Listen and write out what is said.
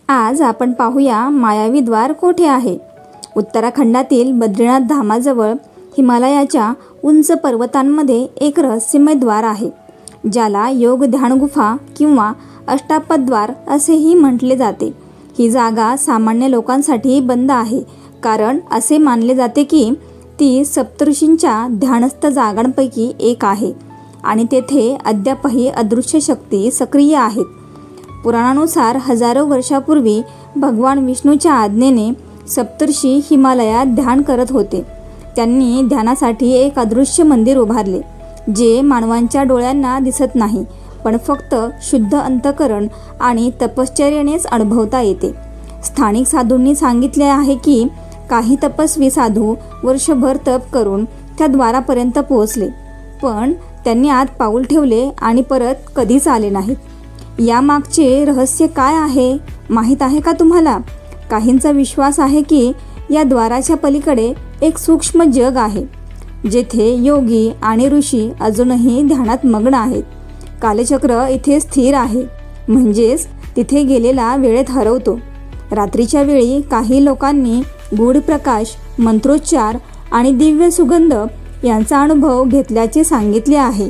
आज आपण पाहूया मायावी द्वार कोठे आहे। उत्तराखंडातील बद्रीनाथ धामाजवळ हिमालयाच्या उंच पर्वतांमध्ये एक रहस्यमय द्वार आहे, ज्याला योग ध्यान गुफा किंवा अष्टापद्वार असेही म्हटले जाते। ही जागा सामान्य लोकांसाठी बंद आहे, कारण असे मानले जाते की ती सप्तऋषींच्या ध्यानस्थ जागांपैकी एक आहे आणि तेथे अद्यापही अदृश्य शक्ती सक्रिय आहेत। पुराणानुसार हजारो वर्षापूर्वी भगवान विष्णूच्या आज्ञेने सप्तर्षी हिमालयात ध्यान करत होते। त्यांनी ध्यानासाठी एक अदृश्य मंदिर उभारले, जे मानवांच्या डोळ्यांना दिसत नाही, पण फक्त शुद्ध अंतःकरण आणि तपश्चर्येनेच अनुभवता येते। स्थानिक साधूंनी सांगितले आहे की काही तपस्वी साधू वर्षभर तप करून त्या द्वारापर्यंत पोहोचले, पण त्यांनी आत पाऊल ठेवले आणि परत कधीच आले नाहीत। यामागचे रहस्य काय आहे माहीत आहे का तुम्हाला? काहींचा विश्वास आहे की या द्वाराच्या पलीकडे एक सूक्ष्म जग आहे, जेथे योगी आणि ऋषी अजूनही ध्यानात मग्न आहेत। कालचक्र इथे स्थिर आहे, म्हणजेच तिथे गेलेला वेळेत हरवतो। रात्रीच्या वेळी काही लोकांनी गूढ प्रकाश, मंत्रोच्चार आणि दिव्य सुगंध यांचा अनुभव घेतल्याचे सांगितले आहे।